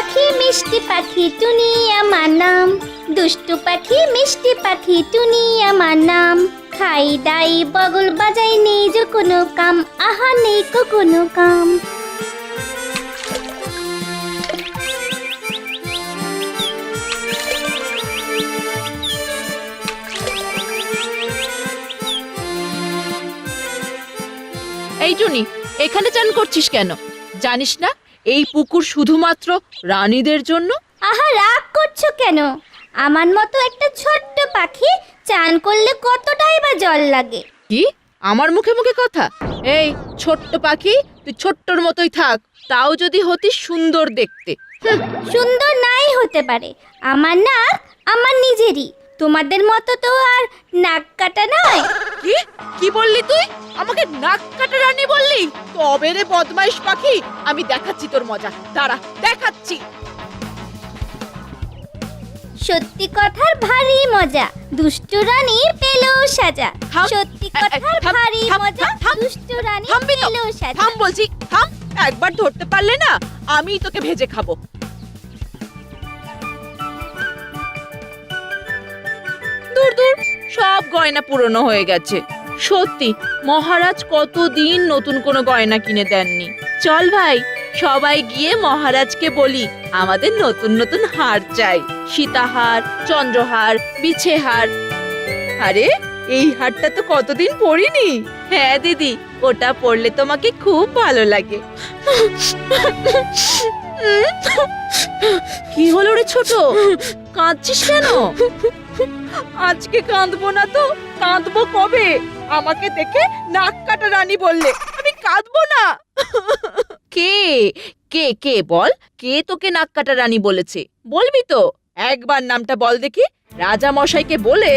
পাখি মিষ্টি পাখি টুনি আমার নাম, দুষ্টু পাখি মিষ্টি পাখি টুনি আমার নাম। খাই দাই বগল বাজাই নেই যে কোনো কাম, আহা নেই কো কোনো কাম। এই টুনি, এখানে চান করছিস কেন? জানিস না এই পুকুর শুধুমাত্র রানীদের জন্য? আহা রাগ করছো কেন? আমার মতো একটা ছোট্ট পাখি চান করলে কতটাই বা জল লাগে। কি আমার মুখে মুখে কথা? এই ছোট্ট পাখি, তুই ছোট্টর মতোই থাক, তাও যদি হতি সুন্দর দেখতে। সুন্দর নাই হতে পারে, আমার নাক আমার নিজেরই, তোমাদের মতো তো আর নাক কাটা নয়। কি কি বললি তুই? আমাকে নাক কাটা রানী বললি? তবে রে বদমাইশ পাখি, আমি দেখাচ্ছি তোর মজা, দাঁড়া দেখাচ্ছি। সত্যি কথার ভারী মজা, দুষ্টু রানীর পেলো সাজা। থাম, সত্যি কথার থাম, ভারী থাম, মজা, থাম, দুষ্টু রানীর থামবি তো? পেলো সাজা। থাম বলছি, থাম। একবার ধরতে পারলে না আমি তোকে ভেজে খাবো। দূর দূর, সব গয়না পুরনো হয়ে গেছে। সত্যি মহারাজ কতদিন নতুন কোনো গয়না কিনে দেননি। চল ভাই, সবাই গিয়ে মহারাজকে বলি আমাদের নতুন নতুন হার চাই। সীতাহার, চন্দ্রহার, বিছেহার। আরে এই হারটা তো কতদিন পরিনি। হ্যাঁ দিদি, ওটা পরলে তোমাকে খুব ভালো লাগে। কি হলো রে ছোট, কাঁদছিস কেন? আজকে কাঁদবো না তো কাঁদবো কবে? আমাকে দেখে নাক কাটা রানী বললে, আমি কাঁদবো না। কে কে কে বল, কে তোকে নাক কাটা রানী বলেছে? বলবি তো? একবার নামটা বল দেখি। রাজা মশাইকে বলে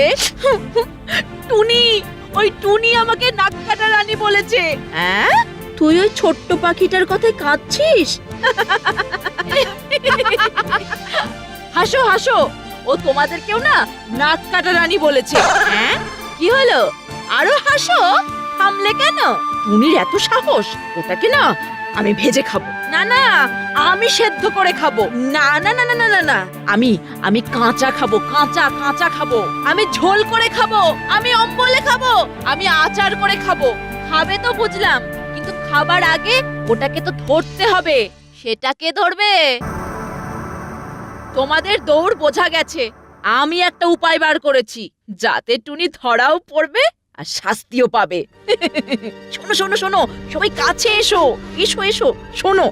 টুনি, ওই টুনি আমাকে নাক কাটা রানী বলেছে। হ্যাঁ, তুই ওই ছোট্ট পাখিটার কথায় কাঁদছিস? হাসো হাসো, ও তোমাদের কেউ না নাক কাটা রানী বলেছে। হ্যাঁ, কি হলো? আরো হাসো। থামলে কেন? টুনির এত সাহস, ওটাকে না আমি ভেজে খাবো। না না, আমি সেদ্ধ করে খাবো। না না না না না না না, আমি কাঁচা খাবো, কাঁচা কাঁচা খাবো। আমি ঝোল করে খাবো, আমি অম্বলে খাবো, আমি আচার করে খাবো। খাবে তো বুঝলাম, কিন্তু খাবার আগে ওটাকে তো ধরতে হবে। সেটাকে ধরবে? তোমাদের দৌড় বোঝা গেছে। আমি একটা উপায় বার করেছি, যাতে টুনি ধরাও পড়বে আর শাস্তিও পাবে। শোনো শোনো শোনো, সবাই কাছে এসো, এসো এসো, শোনো।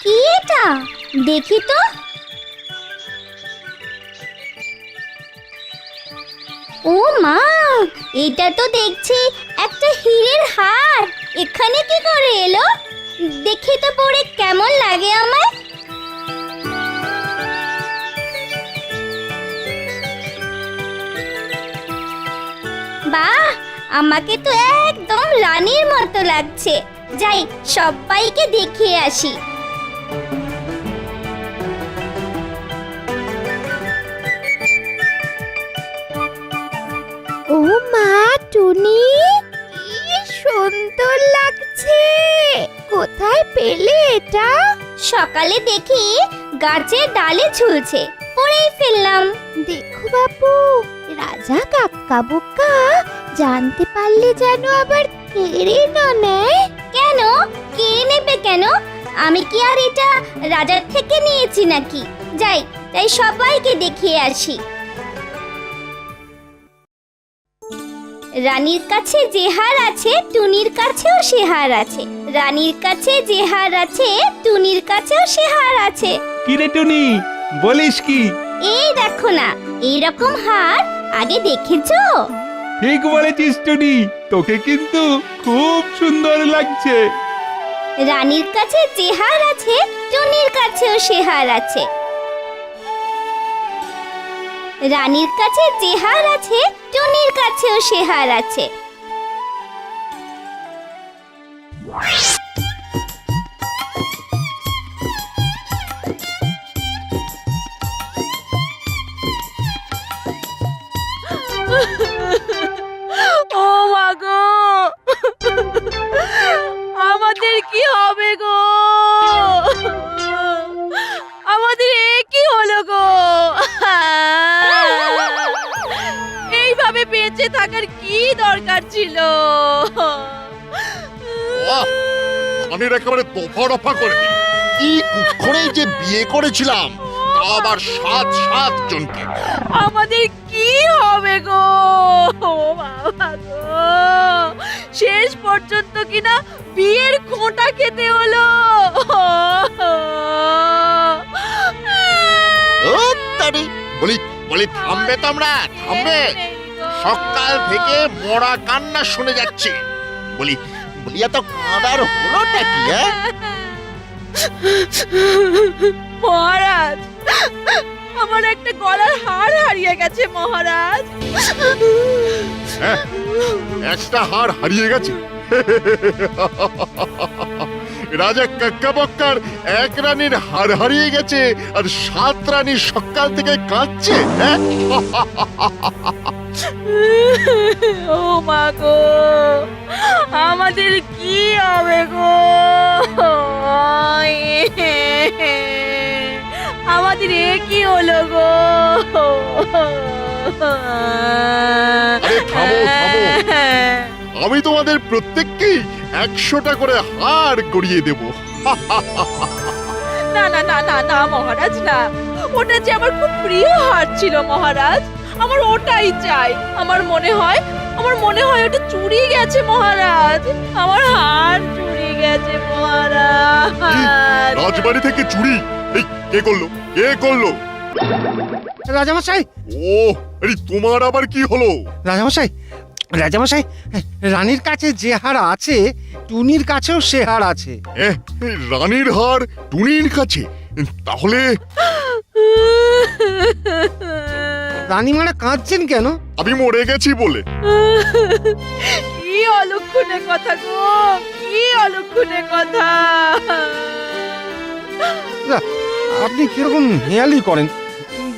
কি এটা দেখি তো। ও মা, এটা তো দেখছি একটা হীরের হার। এখানে কি করে এলো? দেখি তো পরে কেমন লাগে আমার। বাহ, আমাকে তো একদম রানীর মতো লাগছে। যাই সবাইকে দেখিয়ে আসি। ও মা টুনি, কি সুন্দর লাগছে। কোথায় পেলে এটা? সকালে দেখি গাছের ডালে ঝুলছে, পরেই ফেললাম। দেখো বাপু, রাজা কাক্কা বোকা জানতে পারলে যেন আবার কেড়ে না নেয়। কেন কেড়ে নেবে কেন? আমি কি আর এটা রাজার থেকে নিয়েছি নাকি? যাই তাই সবাইকে দেখিয়ে আসি। রানীর কাছে যে হার আছে টুনির কাছেও সে হার আছে। রানীর কাছে যে হার আছে টুনির কাছেও সে হার আছে। কি রে টুনি, বলিস কি? এই দেখো না, এইরকম হার আগে দেখেছো? ঠিক বলেছিস টুনি, তোকে কিন্তু খুব সুন্দর লাগছে। রানীর কাছে যে হার আছে, টুনির কাছেও সে হার আছে। রানীর কাছে যে হার আছে, টুনির কাছেও সে হার আছে। ও মা গো, আমাদের কি হবে গো? আমাদের এ কি হলো গো? এইভাবে বেঁচে থাকার কি দরকার ছিল? ধানের একেবারে দফা রফা করে দিল। কি কুক্ষণে যে বিয়ে করেছিলাম, তা আবার 7 জনকে। আমাদের কি হবে গো? ও বাবা গো, শেষ পর্যন্ত কিনা বিয়ের খোঁটা খেতে হলো। তারি বলি বলি থামবে তোমরা, থামবে। সকাল থেকে মরা কান্না শুনে যাচ্ছে। বলি বলি এত কাঁদার হলোটা কি? মহারাজ, আমার একটা গলার হার হারিয়ে গেছে মহারাজ। একটা হার হারিয়ে গেছে? রাজা কাক্কাবক্কার এক রানীর হার হারিয়ে গেছে, আর 7 রানী সকাল থেকে কাঁদছে। ও মা গো, আমাদের কি হবে গো? আমাদের এ কি হলো গো? আরে থামো থামো, আমি তোমাদের প্রত্যেককেই 100টা করে হার গড়িয়ে দেব। না না না না না মহারাজ, না, ওটা যে আমার খুব প্রিয় হার ছিল মহারাজ, আমার ওটাই চাই। আমার মনে হয় ওটা চুরি গেছে মহারাজ, আমার হার চুরি গেছে মহারাজ। রাজবাড়ি থেকে চুরি? এই কে করলো, কে করলো? রাজামশাই, ও আরে তোমার আবার কি হলো? রাজামশাই, রাজামশাই, রানীর কাছে যে হার আছে, টুনির কাছেও সে হার আছে। এই রানীর হার টুনির কাছে? তাহলে রানীমারা কাঁদছেন কেন? আমি মরে গেছি বলে। কি অলক্ষণে কথা গো, কি অলক্ষণে কথা। আপনি কিরকম হেয়ালি করেন?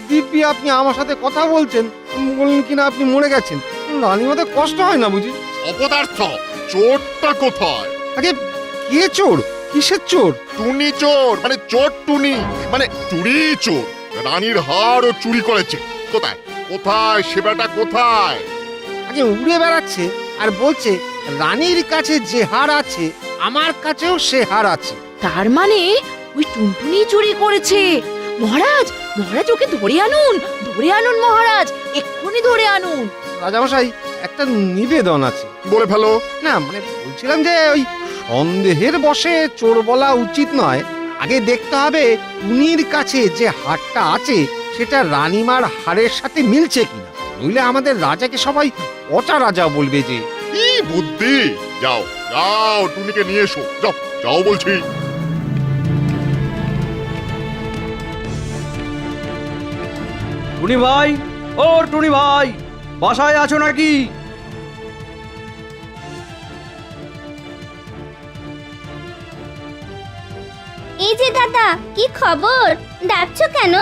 দিব্যি আপনি আমার সাথে কথা বলছেন, বললেন কিনা আপনি মরে গেছেন। রানীমাদের কষ্ট হয় না বুঝি? অপদার্থ, চোরটা কোথায়? আগে কে চোর? কিসের চোর? টুনি চোর, মানে চোর টুনি, মানে চুরি চোর। রানীর হারও চুরি করেছে। কোথায় কোথায় সেবাটা কোথায়? আগে উড়ে বেড়াচ্ছে আর বলছে রানীর কাছে যে হার আছে, আমার কাছেও সে হার আছে। তার মানে ওই টুনটুনি চুরি করেছে। মহারাজ, মহারাজ ওকে ধরে আনুন, ধরে আনুন মহারাজ, এক্ষুনি ধরে আনুন। রাজামশাই, একটা নিবেদন আছে। বলে ফেলো। না মানে বলছিলাম যে ওই সন্দেহের বশে চোর বলা উচিত নয়। আগে দেখতে হবে টুনির কাছে যে হারটা আছে সেটা রানীমার হারের সাথে মিলছে কিনা, নইলে আমাদের রাজাকে সবাই পচা রাজা বলবে যে। কি বুদ্ধি! যাও যাও, টুনিকে নিয়ে এসো, যাও যাও বলছি। টুনি ভাই, ও টুনি ভাই, বাসায় আছো নাকি? এই যে দাদা, কি খবর? ডাকছো কেন?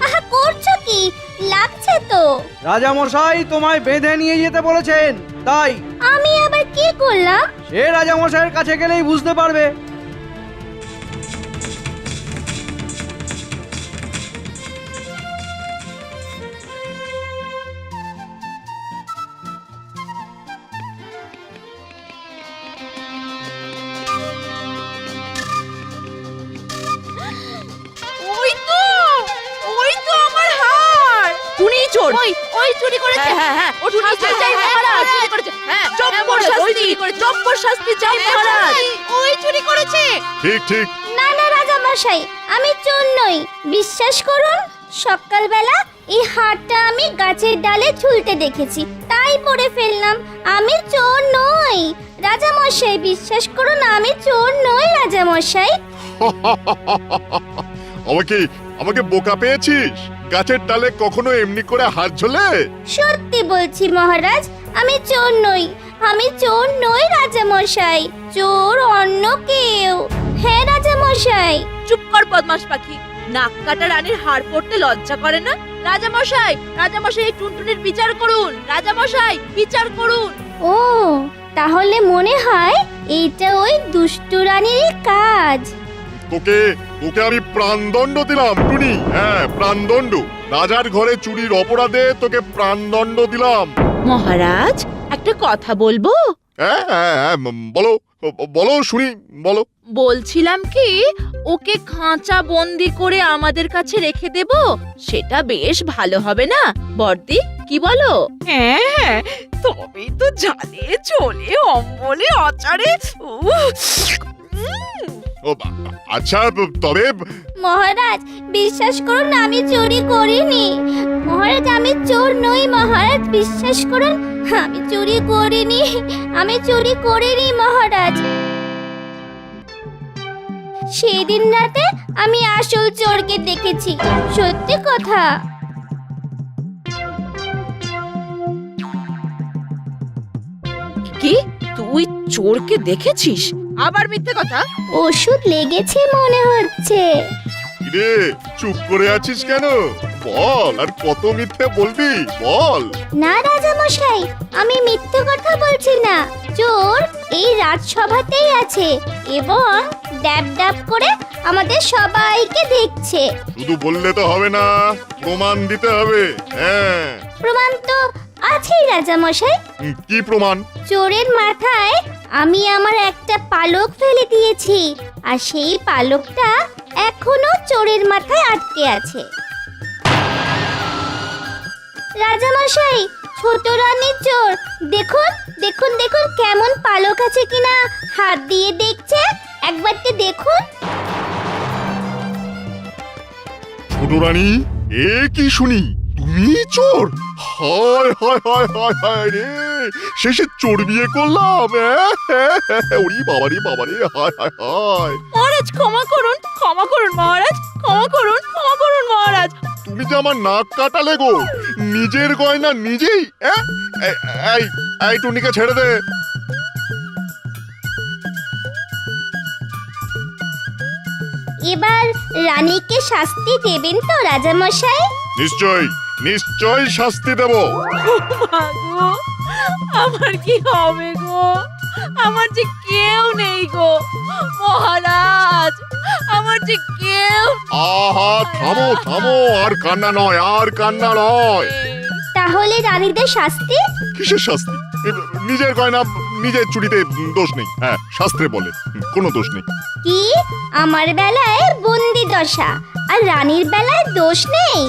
আহা, করছো কি? লাগছে তো। রাজামশাই তোমায় বেঁধে নিয়ে যেতে বলেছেন, তাই। আমি আবার কি করলাম? সে রাজামশাইয়ের কাছে গেলেই বুঝতে পারবে। ওই তো আমার হার। টুনি চোর, ওই চুরি করেছে। হ্যাঁ, ও চুরি করেছে মহারাজ, চুরি করেছে। হ্যাঁ, চম্পর শাস্তি, চম্পর শাস্তি চাই মহারাজ। ওই চুরি করেছে। ঠিক ঠিক। না না রাজা মশাই, আমি চোর নই, বিশ্বাস করুন। সকালবেলা এই হারটা আমি গাছের ডালে ঝুলতে দেখেছি, তাই পরে ফেললাম। আমি চোর নই রাজা মশাই, বিশ্বাস করুন, আমি চোর নই রাজা মশাই। আমাকে আমাকে বোকা পেয়েছিস? গাছের ডালে কখনো এমনি করে হাত ঝোলে? সত্যি বলছি মহারাজ, আমি চোর নই, আমি চোর নই রাজা মশাই, চোর অন্য কেউ। হ্যাঁ রাজা মশাই। চুপ কর বদমাস পাখি, নাক কাটা রানীর হাড় পড়তে লজ্জা করে না? রাজামশাই, রাজামশাই, এই টুনটুনির বিচার করুন। রাজামশাই, বিচার করুন। ও, তাহলে মনে হয় এইটা ওই দুষ্টু রানীর কাজ। তোকে তোকে আমি প্রাণদণ্ড দিলাম টুনি, হ্যাঁ প্রাণদণ্ড। রাজার ঘরে চুরির অপরাধে তোকে প্রাণদণ্ড দিলাম। মহারাজ, একটা কথা বলবো? হ্যাঁ হ্যাঁ হ্যাঁ, বলো বলো শুনি, বলো। বলছিলাম কি, ওকে খাঁচা বন্দি করে আমাদের কাছে রেখে দেব, সেটা বেশ ভালো হবে না বর্দি? কি বলো? হ্যাঁ, তবেই তো জালে চলে অম্বলে আচারে। ও, আচ্ছা তবে মহারাজ, বিশ্বাস করুন, আমি চুরি করিনি। মহারাজ, আমি চোর নই মহারাজ, বিশ্বাস করুন, আমি চুরি করিনি, আমি চুরি করিনি মহারাজ। সেদিন রাতে আমি আসল চোরকে দেখেছি, সত্যি কথা। কি, তুই চোরকে দেখেছিস? আবার মিথ্যে কথা? ওষুধ লেগেছে মনে হচ্ছে। রে চুপ করে আছিস কেন? বল, আর কত মিথ্যে বলবি, বল। না রাজা মশাই, আমি মিথ্যে কথা বলছি না। চোর এই রাজসভাতেই আছে এবং ড্যাব ড্যাব করে আমাদের সবাইকে দেখছে। শুধু বললে তো হবে না, প্রমাণ দিতে হবে। হ্যাঁ, প্রমাণ তো আছেই রাজা মশাই। কি প্রমাণ? চোরের মাথায় আমি আমার একটা পালক ফেলে দিয়েছি, আর সেই পালকটা এখনো চোরের মাথায় আটকে আছে। রাজা মশাই, ছোট রানীর চোর, দেখুন দেখুন দেখুন কেমন পালক আছে কিনা হাত দিয়ে দেখছে, একবারটি দেখুন। ছোট রানী, এ কি শুনি, তুমি চোর? হায় হায় হায় হায় হায় রে, শেষে চোর বিয়ে করলাম। ওরে বাবারে বাবারে, হায় হায় হায়। মহারাজ ক্ষমা করুন, ক্ষমা করুন মহারাজ, ক্ষমা করুন, ক্ষমা করুন মহারাজ। তুমি যে আমার নাক কাটালে গো, নিজের গয়না নিজেই। এই এই টুনিকে ছেড়ে দে। এবার রানীকে শাস্তি দেবেন তো রাজা মশাই? নিশ্চয় নিশ্চয় শাস্তি দেব। মা গো, আমার কি হবে গো? আমার যে কেউ নেই গো মহারাজ, আমার যে কেউ। আহা, থামো থামো, আর কান্না নয়, আর কান্না নয়। তাহলে রানীদের শাস্তি? কিসের শাস্তি? নিজের গয়না নিজের চুরিতে দোষ নেই, হ্যাঁ শাস্ত্রে বলে কোনো দোষ নেই। কি, আমার বেলায় বন্দি দশা আর রানীর বেলায় দোষ নেই?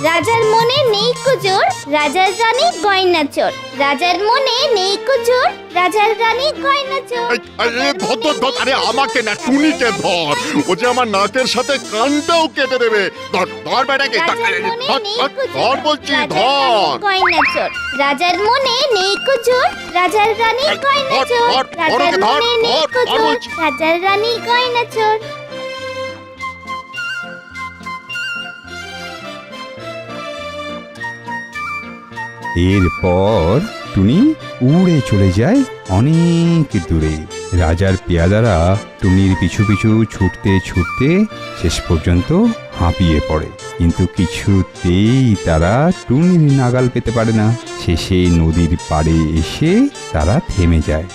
রাজার মনে নেই কুজোর, রাজার রানী গয়না চোর। রাজার মনে নেই কুজোর, রাজার রানী গয়না চোর। ধর ধর ধর, আরে আমাকে না, টুনিকে ধর, ও যে আমার নাকের সাথে কানটাও কেটে দেবে। ধর ধর বেটাকে, রাজার মনে নেই কুজোর, ধর বলছি, রাজার ধর। রানী গয়না চোর। রাজার মনে নেই কুজোর, রাজার রানী গয়না ধর, চোর। ধর, রাজার ধর, ধর, মনে নেই ধর, ধর কুজোর, বলছি। রাজার রানী গয়না চোর। এরপর টুনি উড়ে চলে যায় অনেক দূরে। রাজার পেয়াদারা টুনির পিছু পিছু ছুটতে ছুটতে শেষ পর্যন্ত হাঁপিয়ে পড়ে, কিন্তু কিছুতেই তারা টুনির নাগাল পেতে পারে না। শেষে নদীর পাড়ে এসে তারা থেমে যায়।